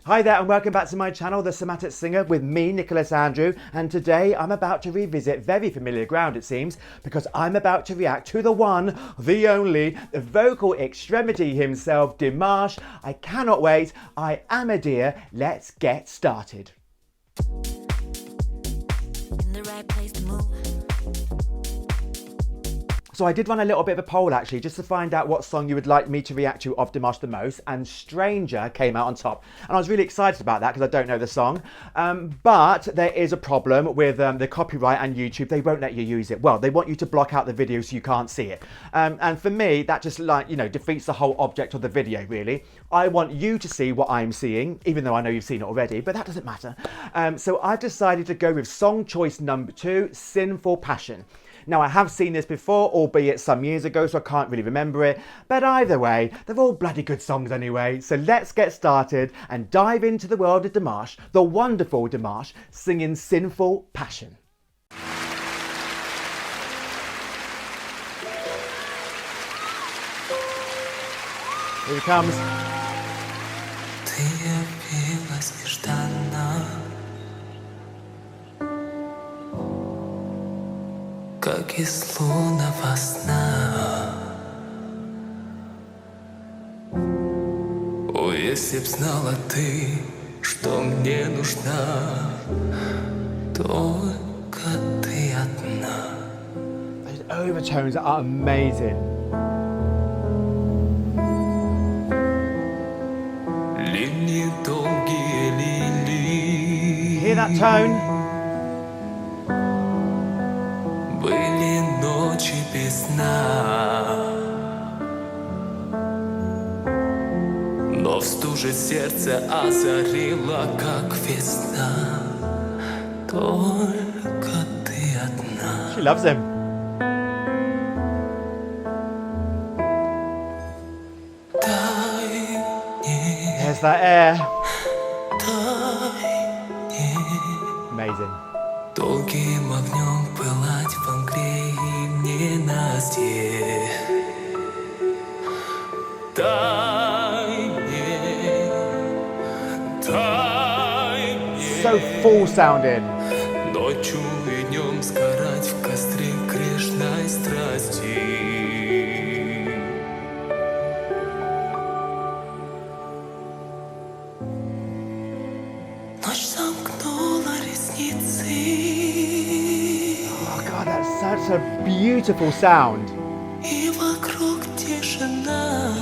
Hi there and welcome back to my channel, The Somatic Singer, with me, Nicholas Andrew, and today I'm about to revisit very familiar ground, it seems, because I'm about to react to the one, the only, the vocal extremity himself, Dimash. I cannot wait. I am a dear. Let's get started. In the right place to move. So I did run a little bit of a poll actually, just to find out what song you would like me to react to of Dimash the most, and Stranger came out on top. And I was really excited about that because I don't know the song. But there is a problem with the copyright and YouTube. They won't let you use it. Well, they want you to block out the video so you can't see it. And for me, that just defeats the whole object of the video really. I want you to see what I'm seeing, even though I know you've seen it already, but that doesn't matter. So I've decided to go with song choice number 2, Sinful Passion. Now, I have seen this before, albeit some years ago, so I can't really remember it. But either way, they're all bloody good songs anyway. So let's get started and dive into the world of Dimash, the wonderful Dimash, singing Sinful Passion. Here he comes. Как из лунного сна. О, если б знала ты, что мне нужна, только ты одна. Those overtones are amazing. Линии долгие лилии. Hear that tone? Были ночи без сна, но в стуже сердце озарила, как весна. Только ты одна. She loves him. Дай мне, There's that air. дай мне Amazing. долгим огнем пылать во мгле и ненастье. Дай мне, дай мне. So full sounding. Ночью и днем сгорать в костре грешной страсти. Ночь замкнула ресницы. Oh God, that's such a beautiful sound. И вокруг тишина.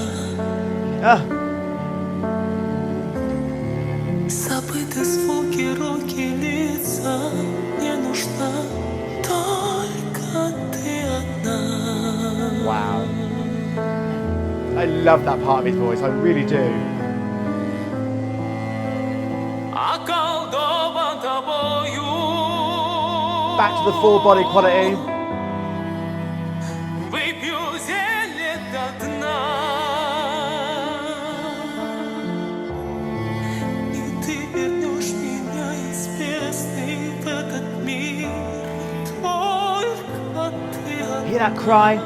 Забыты звуки, руки, лица. Не нужна только ты одна. Wow. I love that part of his voice, I really do. Околдован тобою. Back to the full body quality. Выпью зелье до дна. И ты вернешь меня из бездны в этот мир. Только ты одна. Hear that cry?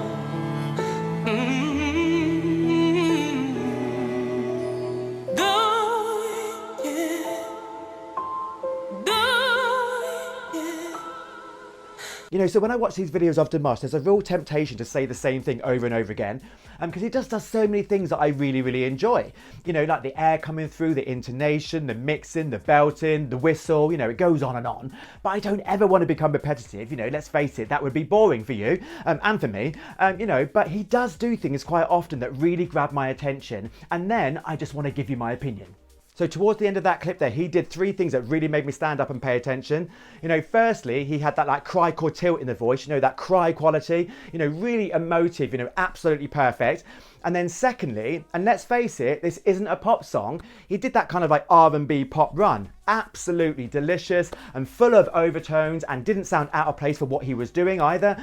You know, so when I watch these videos of Dimash, there's a real temptation to say the same thing over and over again, because he just does so many things that I really, really enjoy. You know, like the air coming through, the intonation, the mixing, the belting, the whistle, you know, it goes on and on. But I don't ever want to become repetitive, you know, let's face it, that would be boring for you and for me, you know, but he does do things quite often that really grab my attention, and then I just want to give you my opinion. So towards the end of that clip there, he did 3 things that really made me stand up and pay attention. You know, firstly, he had that like cry core tilt in the voice, you know, that cry quality, you know, really emotive, you know, absolutely perfect. And then secondly, and let's face it, this isn't a pop song, he did that kind of like R&B pop run. Absolutely delicious and full of overtones, and didn't sound out of place for what he was doing either.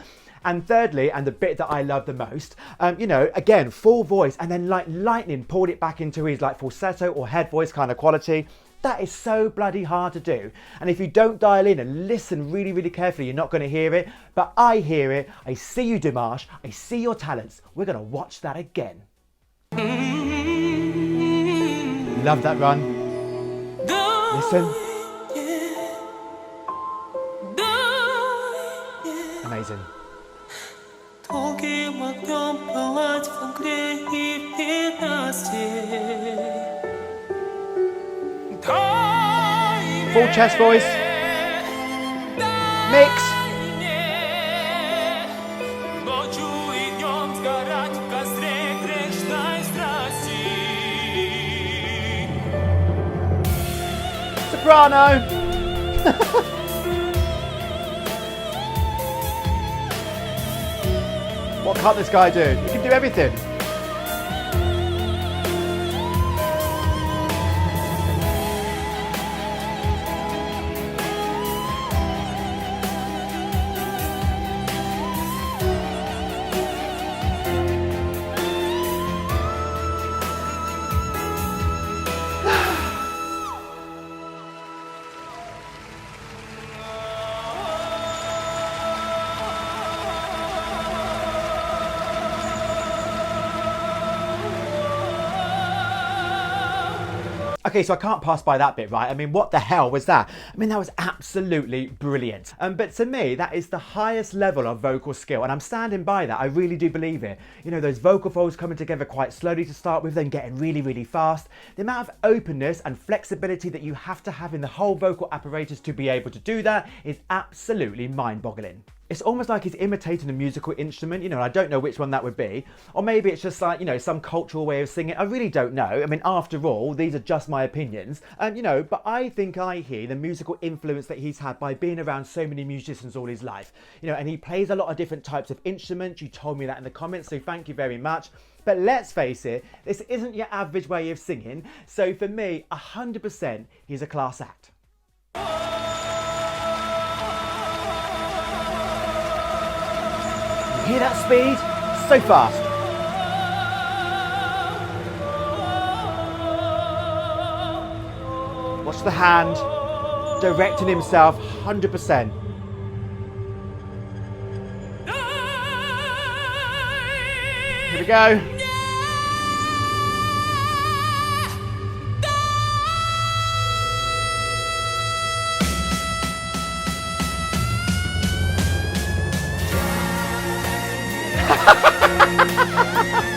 And thirdly, and the bit that I love the most, you know, again, full voice, and then like lightning pulled it back into his like falsetto or head voice kind of quality. That is so bloody hard to do. And if you don't dial in and listen really, really carefully, you're not going to hear it. But I hear it. I see you, Dimash. I see your talents. We're going to watch that again. Love that run. Listen. Amazing. Долгим огнем пылать в огне и в ненастье. Full chest voice. Mix. Ночью и днем сгорать в костре грешной страсти. Soprano. What can't this guy do? He can do everything. Okay, so I can't pass by that bit, right? I mean, what the hell was that? I mean, that was absolutely brilliant. But to me, that is the highest level of vocal skill, and I'm standing by that. I really do believe it. You know, those vocal folds coming together quite slowly to start with, then getting really, really fast. The amount of openness and flexibility that you have to have in the whole vocal apparatus to be able to do that is absolutely mind-boggling. It's almost like he's imitating a musical instrument, you know, and I don't know which one that would be. Or maybe it's just like, you know, some cultural way of singing. I really don't know. I mean, after all, these are just my opinions. You know, but I think I hear the musical influence that he's had by being around so many musicians all his life. You know, and he plays a lot of different types of instruments. You told me that in the comments, so thank you very much. But let's face it, this isn't your average way of singing. So for me, 100%, he's a class act. Hear that speed? So fast. Watch the hand, directing himself 100%. Here we go.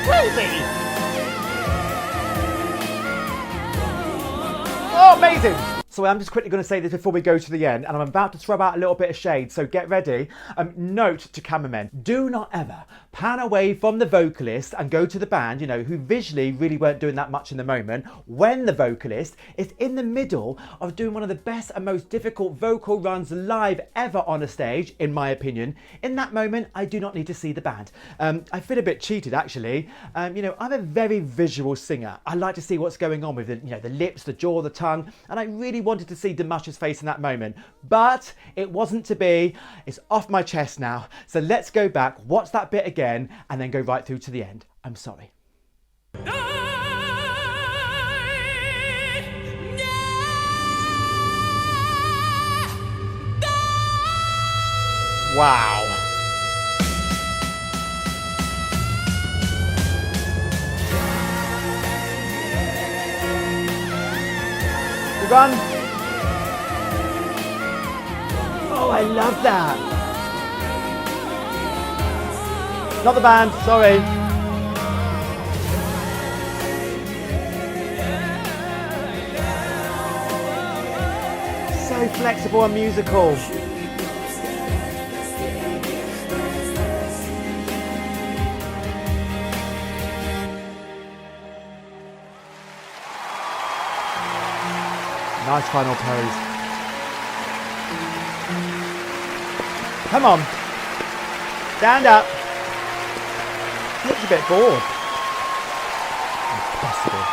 Crazy! Oh, amazing! So I'm just quickly going to say this before we go to the end, and I'm about to throw out a little bit of shade, so get ready. Note to cameramen, do not ever pan away from the vocalist and go to the band, you know, who visually really weren't doing that much in the moment, when the vocalist is in the middle of doing one of the best and most difficult vocal runs live ever on a stage, in my opinion. In that moment, I do not need to see the band. I feel a bit cheated, actually. You know, I'm a very visual singer. I like to see what's going on with the, you know, the lips, the jaw, the tongue, and I really wanted to see Dimash's face in that moment, but it wasn't to be. It's off my chest now. So let's go back, watch that bit again, and then go right through to the end. I'm sorry. Wow. Run. Oh, I love that. Not the band, sorry. So flexible and musical. Nice final pose. Come on. Stand up. Looks a bit bored. Impossible.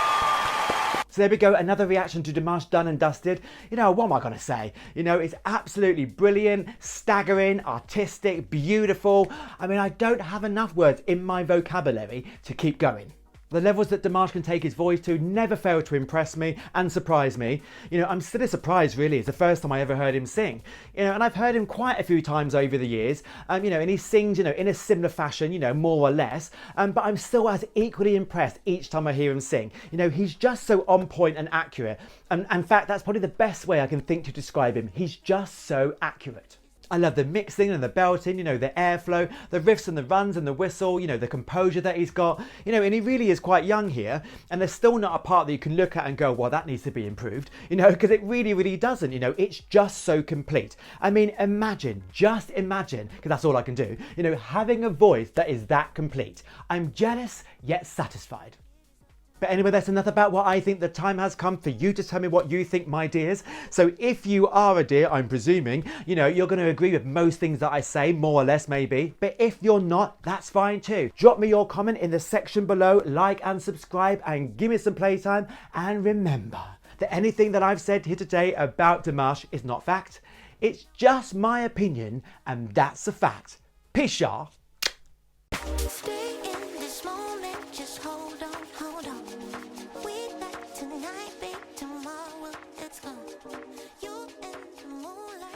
So there we go, another reaction to Dimash done and dusted. You know, what am I going to say? You know, it's absolutely brilliant, staggering, artistic, beautiful. I mean, I don't have enough words in my vocabulary to keep going. The levels that Dimash can take his voice to never fail to impress me and surprise me. You know, I'm still as surprised really. It's the first time I ever heard him sing. You know, and I've heard him quite a few times over the years. You know, and he sings, you know, in a similar fashion, you know, more or less. But I'm still as equally impressed each time I hear him sing. You know, he's just so on point and accurate. And in fact, that's probably the best way I can think to describe him. He's just so accurate. I love the mixing and the belting, you know, the airflow, the riffs and the runs and the whistle, you know, the composure that he's got, you know, and he really is quite young here. And there's still not a part that you can look at and go, well, that needs to be improved, you know, because it really, really doesn't, you know, it's just so complete. I mean, imagine, just imagine, because that's all I can do, you know, having a voice that is that complete. I'm jealous yet satisfied. But anyway, that's enough about what I think. The time has come for you to tell me what you think, my dears. So if you are a dear, I'm presuming, you know, you're going to agree with most things that I say, more or less maybe. But if you're not, that's fine too. Drop me your comment in the section below, like and subscribe and give me some playtime. And remember that anything that I've said here today about Dimash is not fact. It's just my opinion, and that's a fact. Peace, y'all. Stay